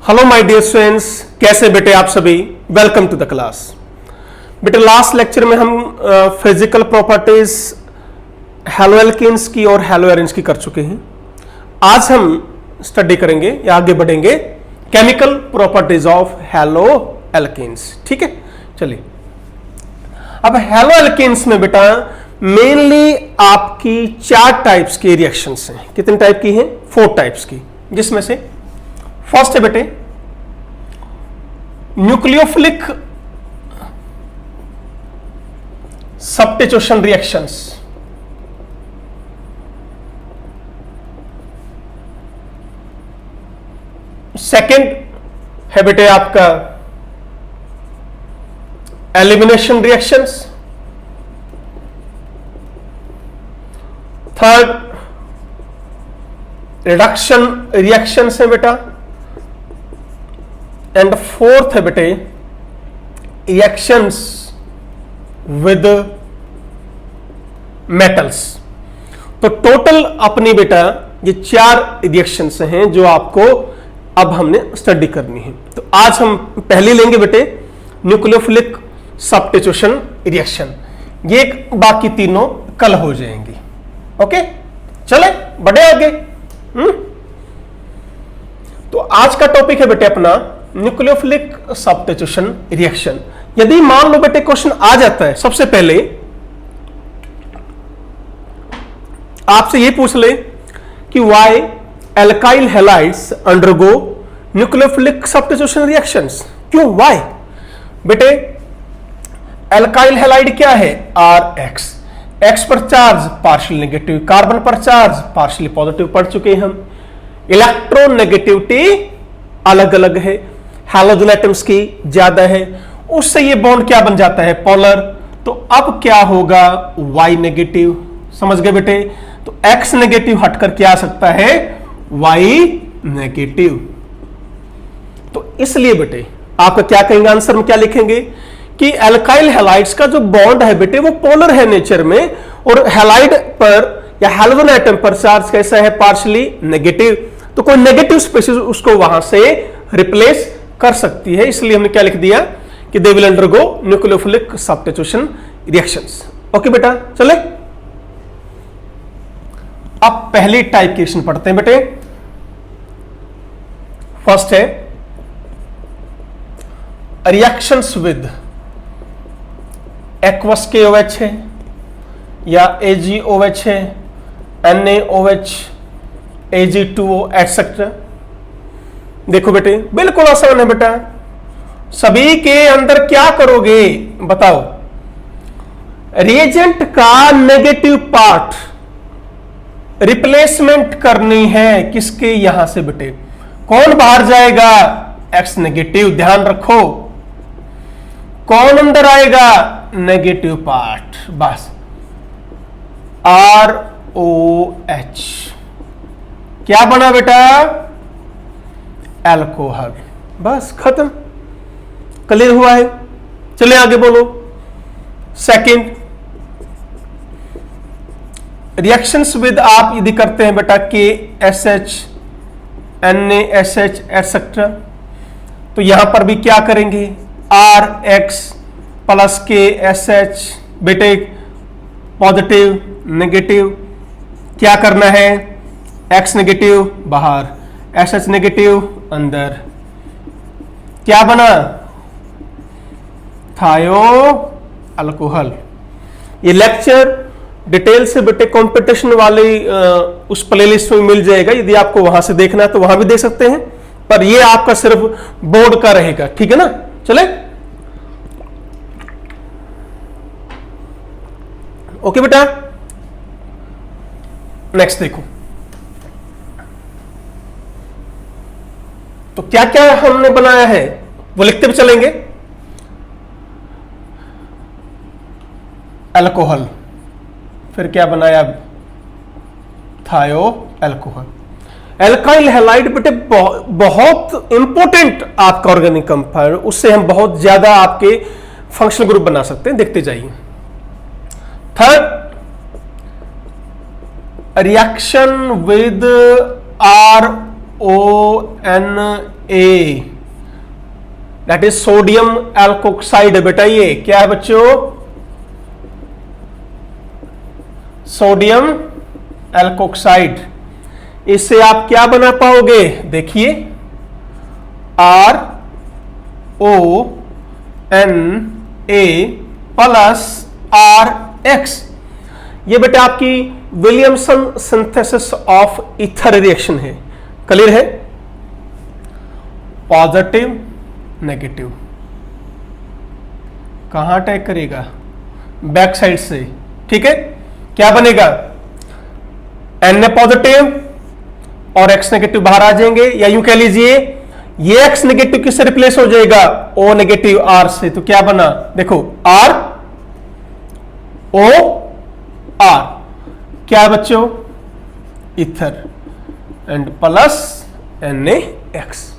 Hello my dear students, कैसे बेटे आप सभी। Welcome to the class. बेटे लास्ट लेक्चर में हम फिजिकल प्रॉपर्टीज हैलो एल्केन्स की और हैलो एरेन्स की कर चुके हैं। आज हम स्टडी करेंगे या आगे बढ़ेंगे chemical properties of haloalkanes. ठीक है, चलिए। अब हैलो एल्केन्स में बेटा मेनली आपकी 4 टाइप्स की रिएक्शंस हैं। कितने टाइप की हैं? 4 टाइप्स की, जिसमें से फर्स्ट है बेटे न्यूक्लियोफिलिक सब्स्टिट्यूशन रिएक्शंस। सेकंड है बेटे आपका elimination reactions. Third reduction reactions है बेटा। एंड फोर्थ है बेटे रिएक्शंस विद मेटल्स। तो टोटल अपनी बेटा ये 4 रिएक्शंस हैं जो आपको अब हमने स्टडी करनी है। तो आज हम पहले लेंगे बेटे न्यूक्लियोफिलिक सब्स्टिट्यूशन रिएक्शन। ये बाकी तीनों कल हो जाएंगी। ओके, चले बढ़े आगे। तो आज का टॉपिक है बेटे अपना न्यूक्लियोफिलिक सब्स्टिट्यूशन रिएक्शन। यदि मान लो बेटे क्वेश्चन आ जाता है, सबसे पहले आपसे ये पूछ ले कि why alkyl halides undergo nucleophilic substitution reactions. क्यों, व्हाई? बेटे एल्काइल हैलाइड क्या है? RX। X पर चार्ज पार्शियल नेगेटिव, कार्बन पर चार्ज पार्शियली पॉजिटिव पढ़ चुके हैं हम। इलेक्ट्रोनेगेटिविटी अलग अलग है, हैलोजन एटम्स की ज्यादा है, उससे ये बॉन्ड क्या बन जाता है? पोलर। तो अब क्या होगा? Y negative. समझ गए बेटे? तो X नेगेटिव हटकर क्या आ सकता है? Y negative. तो इसलिए बेटे आपका क्या कहेंगे, आंसर में क्या लिखेंगे कि एल्काइल हैलाइड्स का जो बॉन्ड है बेटे वो पोलर है नेचर में, और हैलाइड पर या हैलोजन एटम पर चार्ज कैसा है? Partially negative. तो कोई नेगेटिव स्पीशीज उसको वहां से रिप्लेस कर सकती है, इसलिए हमने क्या लिख दिया कि they will undergo nucleophilic substitution reactions. Okay बेटा, चले अब पहली टाइप की रिएक्शन पढ़ते हैं बेटे। फर्स्ट है रिएक्शंस विद एक्वस KOH है या AgOH है, NaOH, Ag2O एटसेट्रा। देखो बेटे बिल्कुल आसान है बेटा। सभी के अंदर क्या करोगे बताओ? रिएजेंट का नेगेटिव पार्ट रिप्लेसमेंट करनी है। किसके? यहां से बेटे कौन बाहर जाएगा? X negative. ध्यान रखो कौन अंदर आएगा? Negative part. बस ROH क्या बना बेटा? अल्कोहल। बस खत्म, क्लियर हुआ है। चलिए आगे बोलो। सेकंड रिएक्शंस विद आप यदि करते हैं बेटा KSH, NaSH एटसेट्रा, तो यहां पर भी क्या करेंगे? RX plus KSH। बेटे पॉजिटिव नेगेटिव क्या करना है? X नेगेटिव बाहर, SH नेगेटिव अंदर। क्या बना? थायो अल्कोहल। ये लेक्चर डिटेल से बेटे कंपटीशन वाली उस प्लेलिस्ट में मिल जाएगा। यदि आपको वहां से देखना है तो वहां भी देख सकते हैं, पर ये आपका सिर्फ बोर्ड का रहेगा। ठीक है ना? चले ओके बेटा, नेक्स्ट देखो। तो क्या क्या हमने बनाया है वो लिखते भी चलेंगे। अल्कोहल, फिर क्या बनाया? थायो अल्कोहल। एल्काइल हैलाइड बेटे बहुत इंपॉर्टेंट आपका ऑर्गेनिक कंपाउंड, उससे हम बहुत ज्यादा आपके फंक्शनल ग्रुप बना सकते हैं। देखते जाइए। Third reaction with RONA A, that is sodium alkoxide. बेटा ये क्या है बच्चों? Sodium alkoxide. इससे आप क्या बना पाओगे? देखिए R O N A plus R X. ये बेटा आपकी Williamson synthesis of ether reaction है। क्लियर है? पॉजिटिव नेगेटिव कहां अटैक करेगा? बैक साइड से। ठीक है, क्या बनेगा? एन ए पॉजिटिव और एक्स नेगेटिव बाहर आ जाएंगे, या यूं कह लीजिए ये एक्स नेगेटिव किससे रिप्लेस हो जाएगा? ओ नेगेटिव आर से। तो क्या बना? देखो आर ओ आर, क्या है बच्चों? Ether and plus N A X.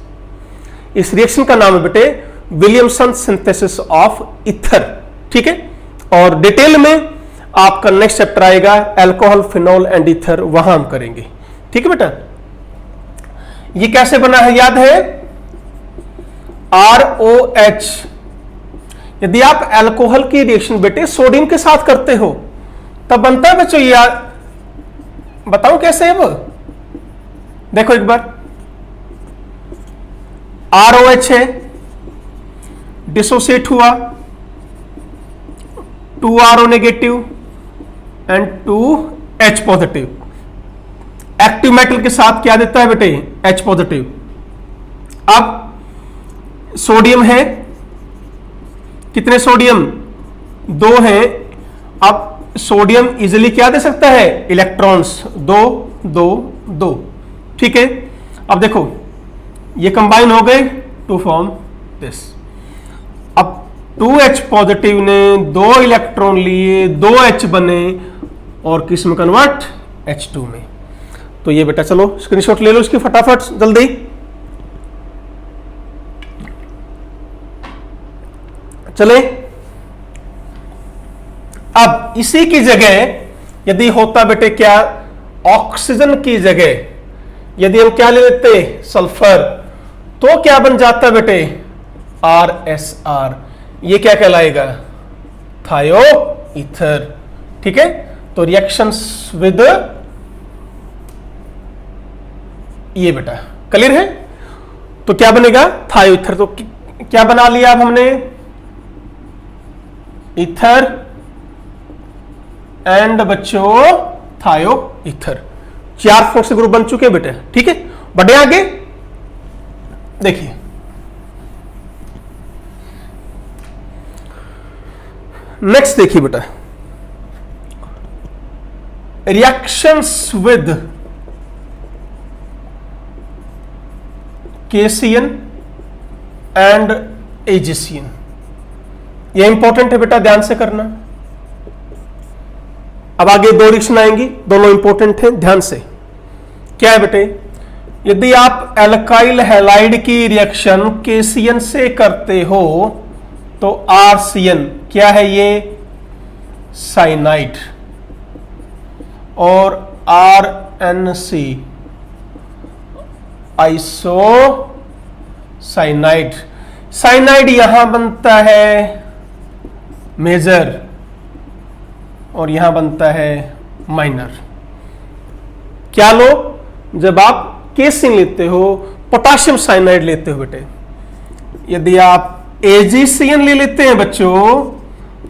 इस रिएक्शन का नाम है बेटे विलियमसन सिंथेसिस ऑफ ईथर। ठीक है, और डिटेल में आपका नेक्स्ट चैप्टर आएगा अल्कोहल, फिनॉल एंड ईथर, वहां हम करेंगे। ठीक है बेटा, ये कैसे बना है याद है? ROH। यदि आप अल्कोहल की रिएक्शन बेटे सोडियम के साथ करते हो तब बनता है बच्चों, यार बताऊं कैसे है वो? देखो एक बार, ROH है, डिसोसिएट हुआ, 2RO negative and 2H positive. Active metal के साथ क्या देता है बेटे? H positive. अब सोडियम है, कितने सोडियम? 2 हैं। अब सोडियम इजिली क्या दे सकता है? इलेक्ट्रॉन्स, 2 2 2। ठीक है, अब देखो ये कंबाइन हो गए टू फॉर्म दिस। अब 2H पॉजिटिव ने 2 इलेक्ट्रॉन लिए, 2H बने और किस में कन्वर्ट? H2 में। तो ये बेटा चलो स्क्रीनशॉट ले लो इसकी फटाफट जल्दी। चले, अब इसी की जगह यदि होता बेटे क्या? ऑक्सीजन की जगह यदि हम क्या ले लेते? सल्फर, तो क्या बन जाता बेटे? RSR। ये क्या कहलाएगा? थायो ईथर। ठीक है, तो रिएक्शंस विद ये बेटा क्लियर है? तो क्या बनेगा? थायो ईथर। तो क्या बना लिया अब हमने? ईथर एंड बच्चों थायो ईथर। 4 फोर्स ग्रुप बन चुके हैं बेटे। ठीक है, बढ़े आगे। देखिए नेक्स्ट, देखिए बेटा रिएक्शंस विद केसियन एंड एजिसियन। ये इंपॉर्टेंट है बेटा, ध्यान से करना। अब आगे 2 रिएक्शन आएंगी, दोनों इंपॉर्टेंट हैं, ध्यान से। क्या है बेटे? यदि आप एल्काइल हैलाइड की रिएक्शन केसियन से करते हो तो आरसीएन क्या है? ये साइनाइड। और RNC आइसो साइनाइड। साइनाइड यहां बनता है मेजर और यहां बनता है माइनर। क्या लो? जब आप केसिन लेते हो, पोटाशियम साइनाइड लेते हो बेटे, यदि आप एजीसीएन ले लेते हैं बच्चों,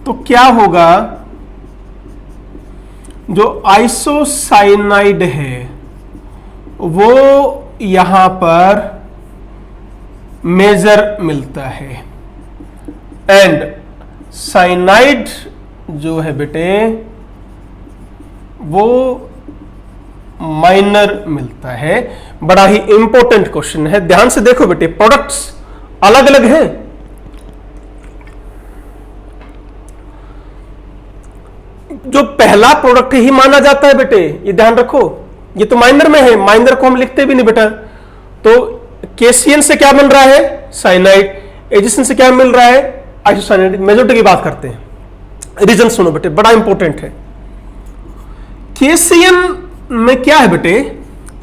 तो क्या होगा? जो आइसोसाइनाइड है वो यहां पर मेजर मिलता है एंड साइनाइड जो है बेटे वो माइनर मिलता है। बड़ा ही इंपॉर्टेंट क्वेश्चन है, ध्यान से देखो बेटे। प्रोडक्ट्स अलग अलग हैं, जो पहला प्रोडक्ट ही माना जाता है बेटे, ये ध्यान रखो। ये तो माइनर में है, माइनर को हम लिखते भी नहीं बेटा। तो केसियन से क्या बन रहा है? साइनाइड। एजिसन से क्या मिल रहा है? आइसोसाइनाइड। मेजोरिटी की बात करते हैं, रीजन सुनो बेटे, बड़ा इंपॉर्टेंट है। केसियन में क्या है बेटे?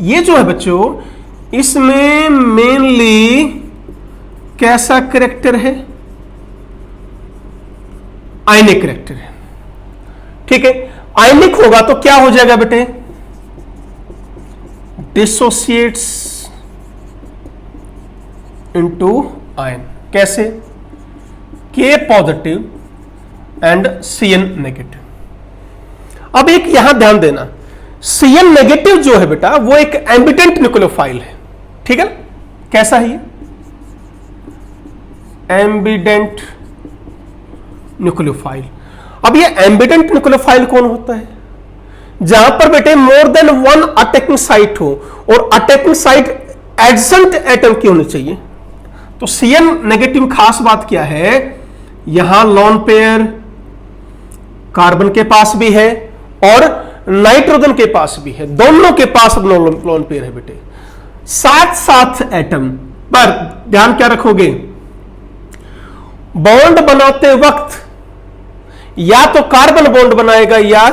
ये जो है बच्चों, इसमें मेनली कैसा करेक्टर है? आयनिक करेक्टर है। ठीक है, आयनिक होगा तो क्या हो जाएगा बेटे? Dissociates into ion. कैसे? के पॉजिटिव एंड Cn नेगेटिव। अब एक यहां ध्यान देना, Cn नेगेटिव जो है बेटा वो एक एम्बिडेंट न्यूक्लियोफाइल है। ठीक है ना? कैसा है ये? Ambient nucleophile. अब ये एम्बिडेंट न्यूक्लियोफाइल कौन होता है? जहां पर बेटे more than one attacking site हो और अटैकिंग साइट एडजेंट एटम की होनी चाहिए। तो Cn नेगेटिव खास बात क्या है? यहां लोन पेयर कार्बन के पास भी है और नाइट्रोजन के पास भी है, दोनों के पास लोन पेयर है बेटे। साथ साथ एटम पर ध्यान क्या रखोगे? बॉन्ड बनाते वक्त या तो कार्बन बॉन्ड बनाएगा या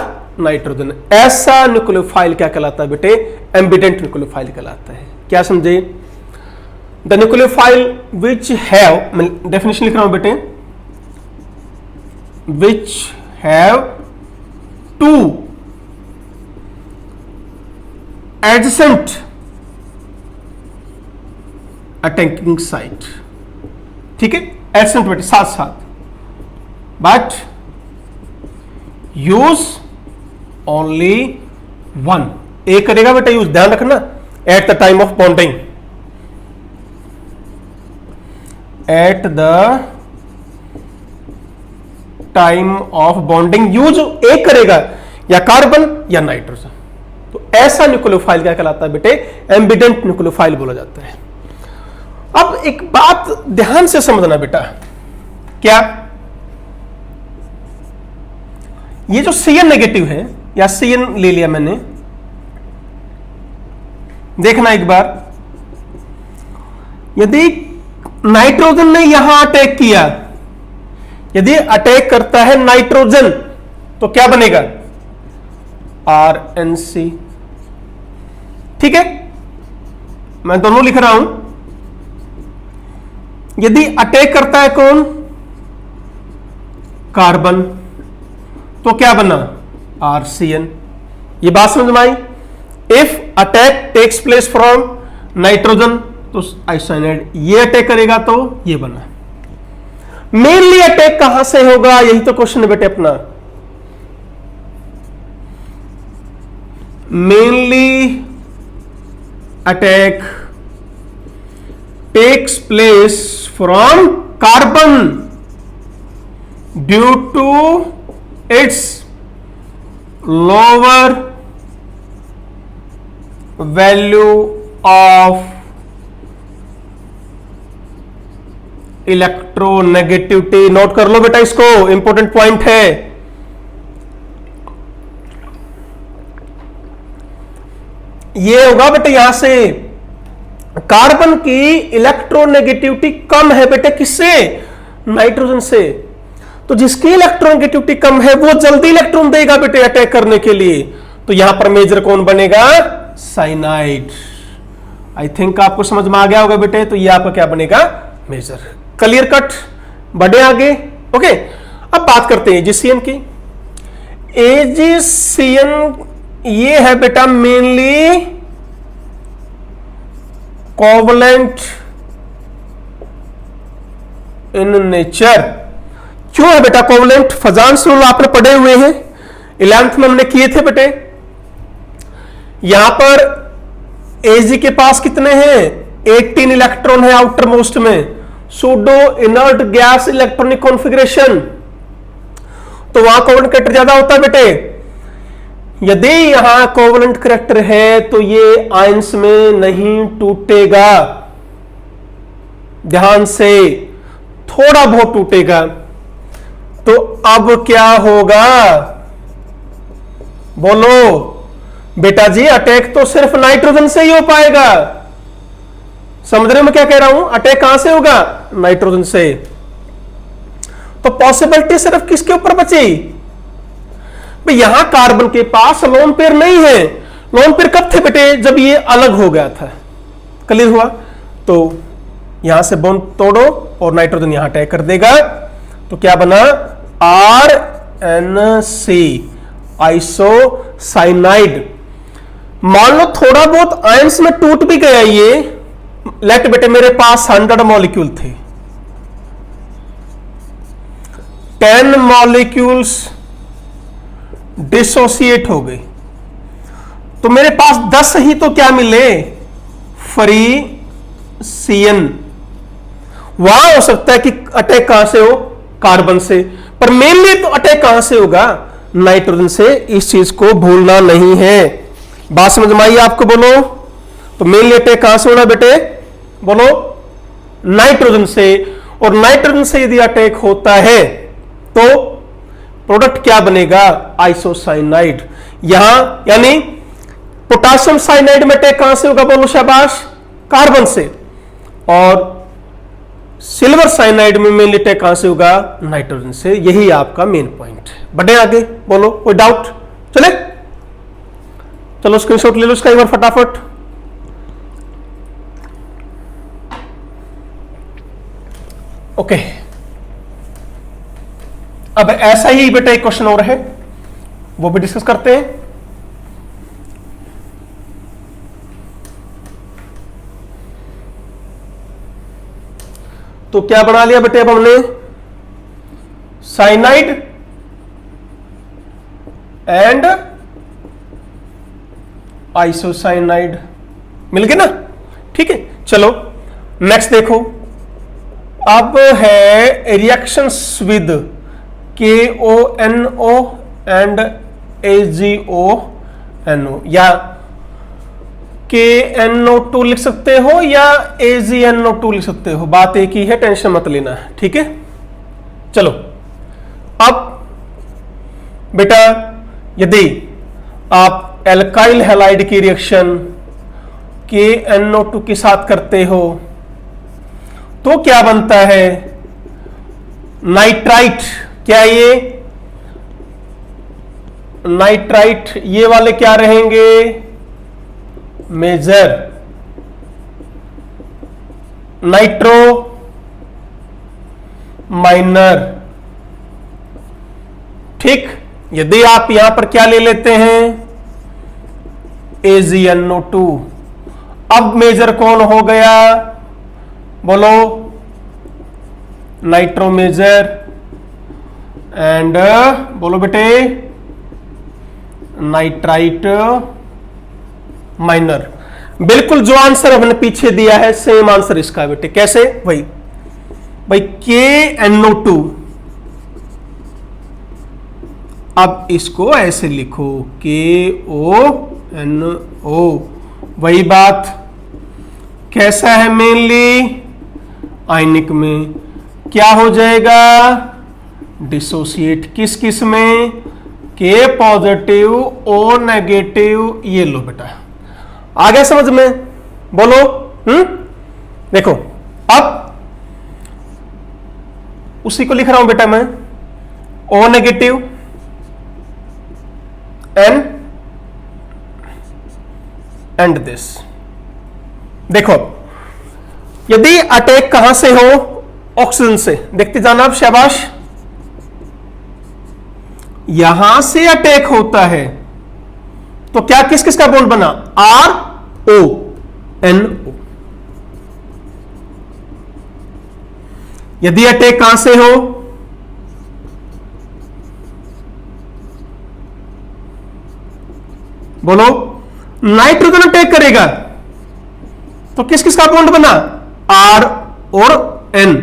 नाइट्रोजन। ऐसा न्यूक्लियोफाइल क्या कहलाता है बेटे? एम्बिडेंट न्यूक्लियोफाइल कहलाता है। क्या समझे? द न्यूक्लियोफाइल विच हैव, मैं डेफिनेशन लिख रहा हूं बेटे, which have two adjacent attacking site. ठीक है, एडजेसेंट बेटे साथ साथ, बट यूज ओनली वन। एक करेगा बेटा यूज, ध्यान रखना, at the time of bonding. At the time of bonding use एक करेगा, या कार्बन या नाइट्रोजन। तो ऐसा न्यूक्लियोफाइल क्या कहलाता है बेटे? एम्बिडेंट न्यूक्लियोफाइल बोला जाता है। अब एक बात ध्यान से समझना बेटा, क्या ये जो Cn नेगेटिव है, या Cn ले लिया मैंने, देखना एक बार, यदि नाइट्रोजन ने यहां अटैक किया, यदि अटैक करता है नाइट्रोजन, तो क्या बनेगा? RNC। ठीक है, मैं दोनों लिख रहा हूं। यदि अटैक करता है कौन? कार्बन, तो क्या बना? RCN। ये बात समझ में आई? If attack takes place from nitrogen to isocyanide, ये अटैक करेगा तो ये बना। मेनली अटैक कहां से होगा? यही तो क्वेश्चन है बेटे अपना। Mainly attack takes place from carbon due to its lower value of electronegativity. Note कर लो बेटा इसको, इंपॉर्टेंट पॉइंट है। ये होगा बेटे यहां से, कार्बन की इलेक्ट्रोनेगेटिविटी कम है बेटे, किससे? नाइट्रोजन से। तो जिसकी इलेक्ट्रोनेगेटिविटी कम है वो जल्दी इलेक्ट्रॉन देगा बेटे अटैक करने के लिए। तो यहां पर मेजर कौन बनेगा? साइनाइड। आई थिंक आपको समझ में आ गया होगा बेटे। तो ये आपका क्या बनेगा? मेजर। Clear cut? बढ़े आगे। ओके, अब बात करते हैं एजीसीएन की। एजीसीएन ये है बेटा मेनली कोवलेंट इन नेचर। क्यों है बेटा कोवलेंट? फजांस रूल आपने पढ़े हुए हैं, 11th में हमने किए थे बेटे। यहां पर एजी के पास कितने हैं? 18 इलेक्ट्रॉन है आउटर मोस्ट में। Pseudo inert gas electronic configuration, तो वहां कोवलेंट कैरेक्टर ज्यादा होता है बेटे। यदि यहां कोवलेंट कैरेक्टर है तो ये आयंस में नहीं टूटेगा, ध्यान से, थोड़ा बहुत टूटेगा। तो अब क्या होगा? बोलो बेटा जी, अटैक तो सिर्फ नाइट्रोजन से ही हो पाएगा। समझ रहे मैं क्या कह रहा हूं? अटैक कहां से होगा? नाइट्रोजन से। तो पॉसिबिलिटी सिर्फ किसके ऊपर बची? भाई यहां कार्बन के पास लोन पेयर नहीं है। लोन पेयर कब थे बेटे? जब ये अलग हो गया था। क्लियर हुआ? तो यहां से बॉन्ड तोड़ो और नाइट्रोजन यहां अटैक कर देगा, तो क्या बना? RNC isocyanide. मान लो थोड़ा बहुत आयंस में टूट भी गया ये, लेट बेटे मेरे पास 100 मॉलिक्यूल थे, 10 मॉलिक्यूल्स डिसोसिएट हो गए, तो मेरे पास 10 ही तो क्या मिले? Free CN। वहां हो सकता है कि अटैक कहां से हो? कार्बन से, पर मेनली तो अटैक कहां से होगा? नाइट्रोजन से। इस चीज को भूलना नहीं है। बात समझ में आई आपको? बोलो। तो मेनली अटैक कहां से होना बेटे? बोलो। नाइट्रोजन से। और नाइट्रोजन से यदि अटैक होता है तो प्रोडक्ट क्या बनेगा? आइसोसाइनाइड। यहां यानी पोटासियम साइनाइड में अटैक कहां से होगा? बोलो शाबाश। कार्बन से। और सिल्वर साइनाइड में मेनली अटैक कहां से होगा? नाइट्रोजन से। यही आपका मेन पॉइंट है। बढ़े आगे, बोलो। कोई डाउट? चले, चलो स्क्रीनशॉट ले लो इसका एक बार फटाफट। ओके, अब ऐसा ही बेटा एक क्वेश्चन और है, वो भी डिस्कस करते हैं। तो क्या बना लिया बेटे अब हमने? साइनाइड एंड आइसोसाइनाइड मिल गए ना? ठीक है, चलो नेक्स्ट देखो। अब है reactions with KONO and AgONO, या KNO2 लिख सकते हो या AgNO2 लिख सकते हो, बात एक ही है, टेंशन मत लेना। ठीक है, चलो अब बेटा यदि आप एल्काइल हैलाइड की रिएक्शन KNO2 के साथ करते हो तो क्या बनता है? नाइट्राइट। क्या ये नाइट्राइट? ये वाले क्या रहेंगे? मेजर। Nitro minor. ठीक, यदि आप यहां पर क्या ले लेते हैं? AgNO2। अब मेजर कौन हो गया? बोलो। नाइट्रो मेजर एंड बोलो बेटे नाइट्राइट माइनर। बिल्कुल जो आंसर हमने पीछे दिया है सेम आंसर इसका है बेटे। कैसे? वही भाई KNO2। अब इसको ऐसे लिखो KONO। वही बात। कैसा है? मेनली आयनिक में क्या हो जाएगा? डिसोसिएट। किस किस में? K positive, O negative. ये लो बेटा, आ गया समझ में? बोलो। देखो अब उसी को लिख रहा हूं बेटा मैं, O नेगेटिव एंड दिस। देखो यदि अटैक कहां से हो? ऑक्सीजन से। देखते जाना आप, शाबाश। यहां से अटैक होता है तो क्या किस किस का बॉन्ड बना? RONO। यदि अटैक कहां से हो? बोलो। नाइट्रोजन अटैक करेगा तो किस किस का बॉन्ड बना? R और N,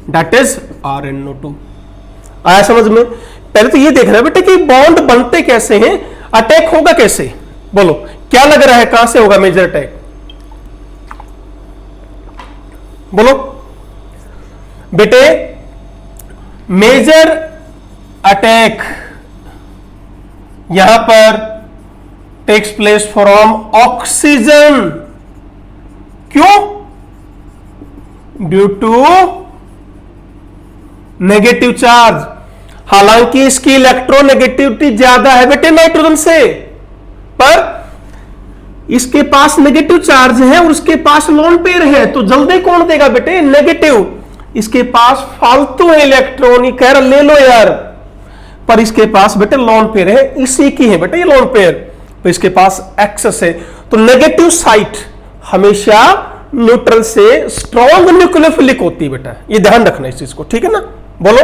दैट इज RNO2। आया समझ में? पहले तो ये देखना बेटे कि बॉन्ड बनते कैसे हैं, अटैक होगा कैसे। बोलो क्या लग रहा है, कहां से होगा मेजर अटैक? बोलो बेटे। मेजर अटैक यहां पर टेक्स प्लेस फ्रॉम ऑक्सीजन। क्यों? Due to negative charge. हालांकि इसकी इलेक्ट्रोनेगेटिविटी ज्यादा है बेटे नाइट्रोजन से, पर इसके पास नेगेटिव चार्ज है और उसके पास लोन पेयर है, तो जल्दी कौन देगा बेटे? नेगेटिव। इसके पास फालतू है इलेक्ट्रॉन, कह रहा ले लो यार, पर इसके पास बेटे लोन पेयर है, इसी की है बेटे ये लोन पेयर, तो इसके पास एक्सेस है। तो नेगेटिव साइट हमेशा न्यूट्रल से स्ट्रॉन्ग न्यूक्लियोफिलिक होती है बेटा, ये ध्यान रखना इस चीज को, ठीक है ना? बोलो।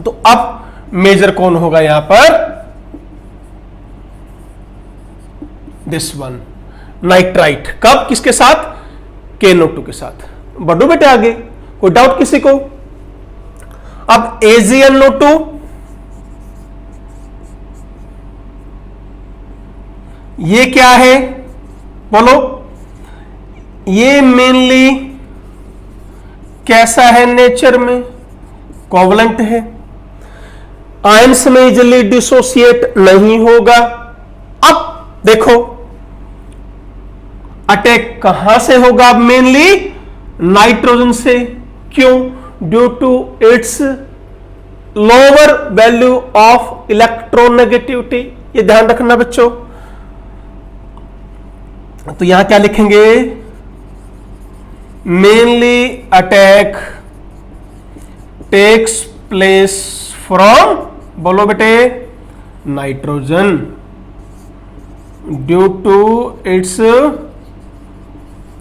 तो अब मेजर कौन होगा यहां पर? This one, nitrite. कब? किसके साथ? KNO2 के साथ। बढ़ो बेटे आगे, कोई डाउट किसी को? अब AgNO2, ये क्या है? बोलो। ये मेनली कैसा है नेचर में? कोवलेंट है, आयंस में इजिली डिसोसिएट नहीं होगा। अब देखो अटैक कहां से होगा? मेनली नाइट्रोजन से। क्यों? Due to its lower value of electronegativity, ये ध्यान रखना बच्चों। तो यहां क्या लिखेंगे? Mainly attack takes place from, बोलो बेटे, nitrogen, due to its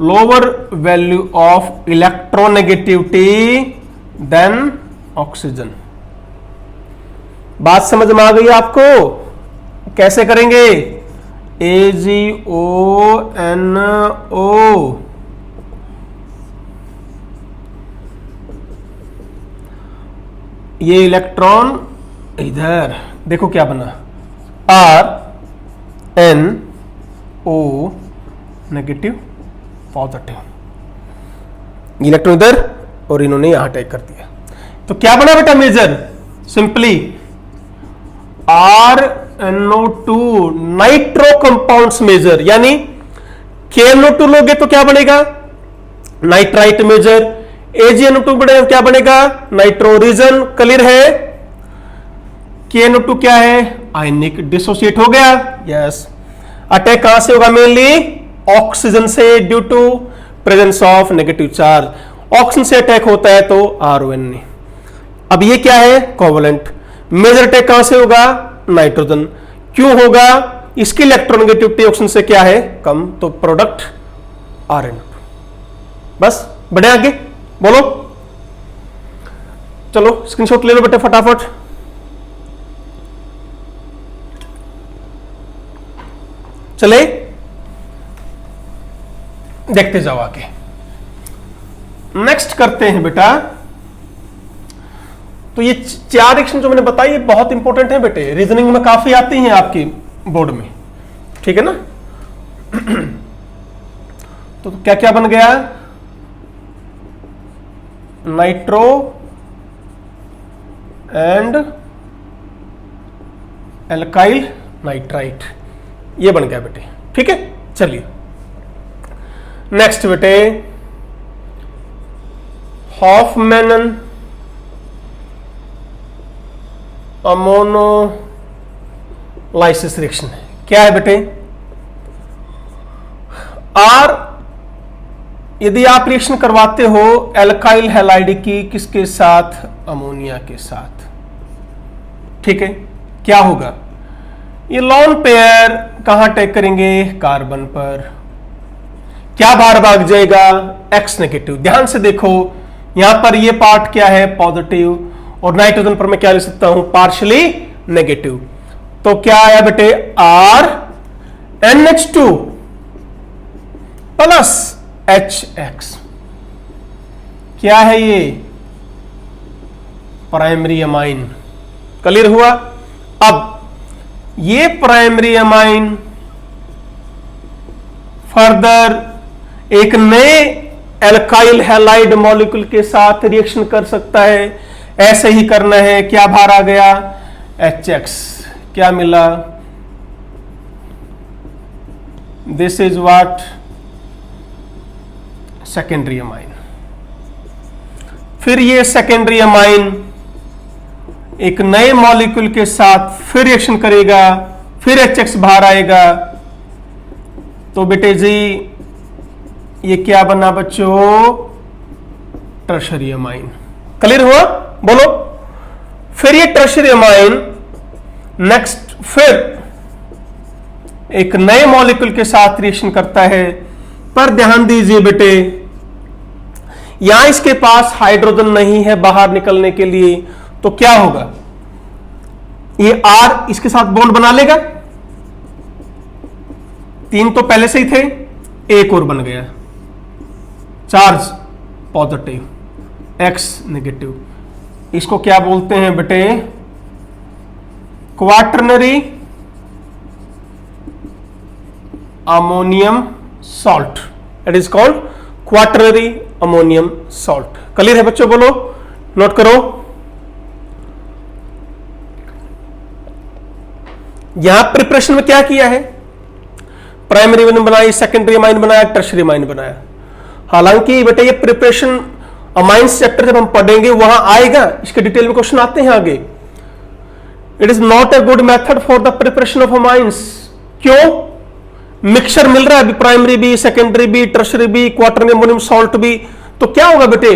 lower value of electronegativity then oxygen. बात समझ में आ गई आपको? कैसे करेंगे? AgONO, ये इलेक्ट्रॉन इधर देखो क्या बना, RNO नेगेटिव पॉजिटिव, इलेक्ट्रॉन इधर और इन्होंने यहां अटैक कर दिया। तो क्या बना बेटा major? Simply RNO2 nitro compounds major, यानी KNO2 लोगे तो क्या बनेगा? Nitrite major. AgNO2 बनेगा, क्या बनेगा? Nitro reason. क्लियर है? KNO2 क्या है? आयनिक, डिसोसिएट हो गया। यस। अटैक कहां से होगा? मेनली ऑक्सीजन से, due to presence of negative charge. Oxygen से अटैक होता है तो RON। अब ये क्या है? कोवलेंट। मेजर अटैक कहां से होगा? नाइट्रोजन। क्यों होगा? इसकी इलेक्ट्रोनेगेटिविटी ऑक्सीजन से क्या है? कम, तो प्रोडक्ट RNO2। बस, बढ़े आगे, बोलो। चलो स्क्रीनशॉट ले लो बेटे फटाफट। चले देखते जाओ आगे। नेक्स्ट करते हैं बेटा। तो ये 4 रिएक्शन जो मैंने बताई ये बहुत इंपॉर्टेंट है बेटे, रीजनिंग में काफी आती हैं आपकी बोर्ड में, ठीक है ना? तो क्या क्या बन गया? नाइट्रो एंड एल्काइल नाइट्राइट, ये बन गया बेटे, ठीक है? चलिए नेक्स्ट बेटे, हॉफमैन अमोनोलाइसिस रिएक्शन है। क्या है बेटे? आर यदि आप रिएक्शन करवाते हो एल्काइल हैलाइड की, किसके साथ? अमोनिया के साथ, ठीक है? क्या होगा? ये लोन पेयर कहां अटैक करेंगे? कार्बन पर। क्या बाहर भाग जाएगा? X negative. ध्यान से देखो यहां पर ये पार्ट क्या है? पॉजिटिव, और नाइट्रोजन पर मैं क्या लिख सकता हूं? Partially negative. तो क्या आया बेटे? R NH2 plus HX। क्या है ये? Primary amine. क्लियर हुआ? अब ये प्राइमरी अमाइन फर्दर एक नए एल्काइल हैलाइड मॉलिक्यूल के साथ रिएक्शन कर सकता है। ऐसे ही करना है। क्या बाहर आ गया? HX। क्या मिला? This is what? Secondary amine. फिर ये सेकेंडरी अमाइन एक नए मॉलिक्यूल के साथ फिर रिएक्शन करेगा, फिर HX बाहर आएगा, तो बेटे जी ये क्या बना बच्चों, टर्शरी अमाइन। क्लियर हुआ, बोलो। फिर ये टर्शरी अमाइन नेक्स्ट फिर एक नए मॉलिक्यूल के साथ रिएक्शन करता है, पर ध्यान दीजिए बेटे यहां इसके पास हाइड्रोजन नहीं है बाहर निकलने के लिए, तो क्या होगा, ये R इसके साथ बॉन्ड बना लेगा, 3 तो पहले से ही थे, एक और बन गया, चार्ज पॉजिटिव, X नेगेटिव। इसको क्या बोलते हैं बेटे, quaternary ammonium salt, it is called quaternary ammonium salt. Clear है बच्चों, बोलो, नोट करो। यहां प्रिपरेशन में क्या किया है, प्राइमरी अमाइन बनाई, सेकेंडरी अमाइन बनाया, टर्शरी अमाइन बनाया। हालांकि बेटा ये प्रिपरेशन अमाइंस चैप्टर जब हम पढ़ेंगे वहां आएगा, इसके डिटेल में क्वेश्चन आते हैं आगे। It is not a good method for the preparation of amines. क्यों, मिक्सचर मिल रहा है अभी, प्राइमरी भी, सेकेंडरी भी, टर्शरी भी, क्वाटर्नरी अमोनियम सॉल्ट भी, तो क्या होगा बेटे,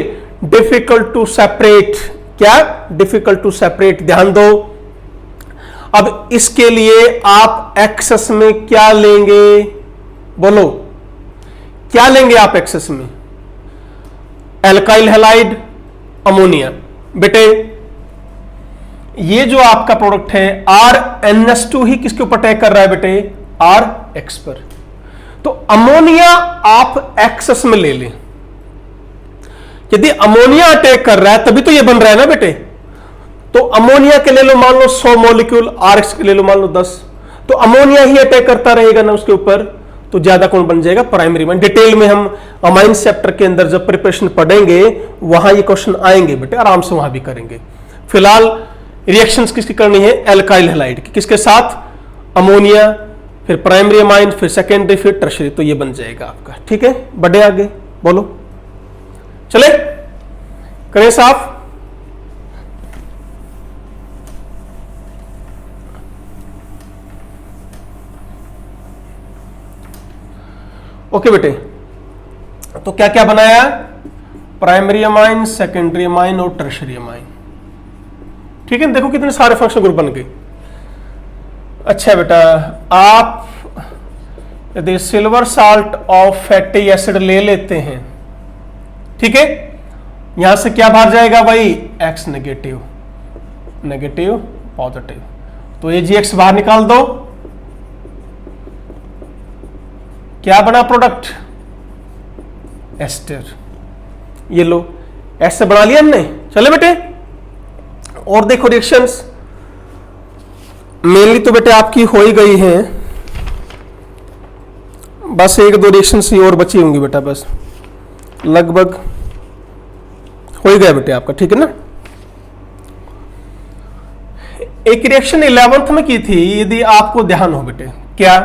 डिफिकल्ट टू सेपरेट। क्या, डिफिकल्ट टू सेपरेट। ध्यान दो, अब इसके लिए आप एक्सेस में क्या लेंगे, बोलो क्या लेंगे आप एक्सेस में, एल्काइल हैलाइड अमोनिया। बेटे ये जो आपका प्रोडक्ट है RNS2 ही किसके ऊपर अटैक कर रहा है बेटे, RX पर। तो अमोनिया आप एक्सेस में ले लें। यदि अमोनिया अटैक कर रहा है तभी तो ये बन रहा है ना बेटे। तो अमोनिया के ले लो मान लो 100 मॉलिक्यूल, RX के ले लो मान लो 10, तो अमोनिया ही अटैक करता रहेगा ना उसके ऊपर, तो ज्यादा कौन बन जाएगा, प्राइमरी अमाइन। डिटेल में हम अमाइंस चैप्टर के अंदर जब प्रिपरेशन पढ़ेंगे वहां ये क्वेश्चन आएंगे बेटे, आराम से वहां भी करेंगे। फिलहाल रिएक्शंस किसकी करनी है, एल्काइल हैलाइड की, किसके साथ, अमोनिया, फिर प्राइमरी अमाइन, फिर सेकेंडरी, फिर टर्शरी, तो ये बन जाएगा आपका। ठीक है, बढ़े आगे, बोलो, चले करें साफ। ओके बेटे, तो क्या क्या बनाया, प्राइमरी अमाइन, सेकेंडरी अमाइन और टर्शरी अमाइन। ठीक है, देखो कितने सारे फंक्शनल ग्रुप बन गए। अच्छा बेटा, आप यदि silver salt of fatty acid ले लेते हैं, ठीक है, यहां से क्या बाहर जाएगा भाई, X नेगेटिव, नेगेटिव पॉजिटिव, तो AgX बाहर निकाल दो, क्या बना प्रोडक्ट, एस्टर। ये लो, एस से बना लिया हमने। चले बेटे, और देखो रिएक्शंस मेनली तो बेटे आपकी हो ही गई हैं, बस 1-2 रिएक्शंस ही और बची होंगी बेटा, बस लगभग हो ही गया बेटे आपका। ठीक है ना, एक रिएक्शन 11th में की थी, यदि आपको ध्यान हो बेटे, क्या,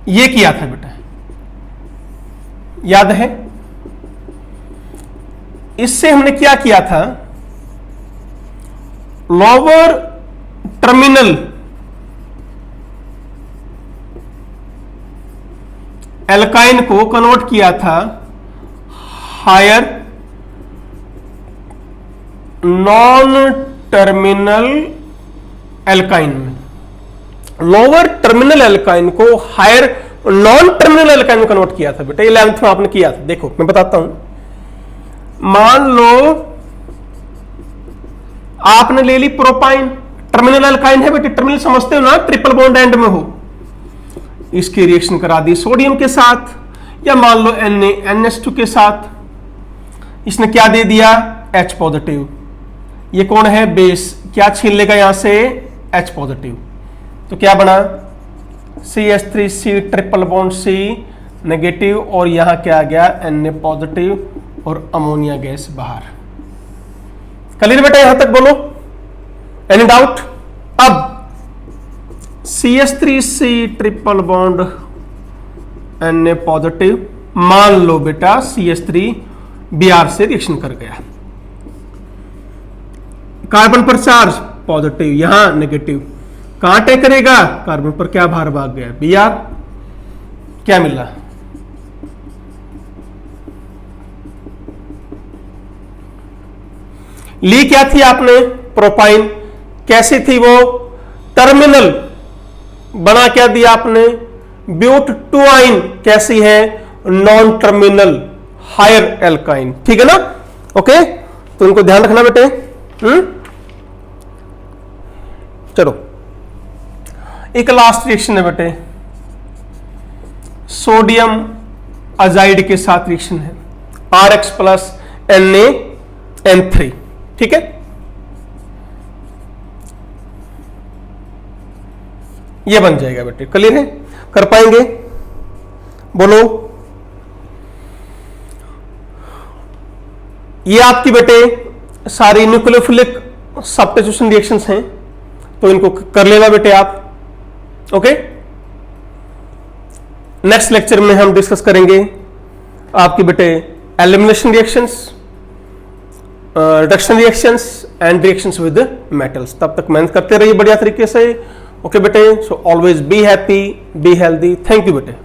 ये किया था बेटा, याद है, इससे हमने क्या किया था, लोअर टर्मिनल एल्काइन को कन्वर्ट किया था हायर नॉन टर्मिनल एल्काइन में। लोअर टर्मिनल एल्काइन को हायर नॉन टर्मिनल एल्काइन में कन्वर्ट किया था बेटा, 11th में आपने किया था। देखो मैं बताता हूं, मान लो आपने ले ली प्रोपाइन, टर्मिनल एल्काइन है बेटे, टर्मिनल समझते हो ना, ट्रिपल बॉन्ड एंड में हो, इसकी रिएक्शन करा दी सोडियम के साथ, या मान लो NaNH2 के साथ, इसने क्या दे दिया, H पॉजिटिव। ये कौन है, बेस, क्या छीन लेगा यहां से, H पॉजिटिव, तो क्या बना, CH3C triple bond C negative, और यहां क्या आ गया, Na पॉजिटिव और अमोनिया गैस बाहर। क्लियर बेटा, यहां तक बोलो, एनी डाउट। अब CH3C triple bond Na positive, मान लो बेटा CH3 Br से रिएक्शन कर गया, कार्बन पर चार्ज पॉजिटिव, यहां नेगेटिव, कहां अटैक करेगा, कार्बन पर, क्या बाहर भाग गया, बी आर, क्या मिला, ली क्या थी आपने, प्रोपाइन, कैसी थी वो, टर्मिनल, बना क्या दिया आपने, ब्यूट टूआइन, कैसी है, नॉन टर्मिनल हायर एल्काइन, ठीक है ना, ओके, तो इनको ध्यान रखना बेटे। चलो एक लास्ट रिएक्शन है बेटे, सोडियम अजाइड के साथ रिएक्शन है, RX प्लस NaN3, ठीक है, ये बन जाएगा बेटे, क्लियर है, कर पाएंगे, बोलो। ये आपकी बेटे सारी न्यूक्लियोफिलिक सब्स्टिट्यूशन रिएक्शंस हैं, तो इनको कर लेना बेटे आप, ओके। नेक्स्ट लेक्चर में हम डिस्कस करेंगे आपकी बेटे elimination reactions, reduction reactions and reactions with metals. तब तक मेहनत करते रहिए बढ़िया तरीके से, ओके बेटे। So always be happy, be healthy, thank you बेटे।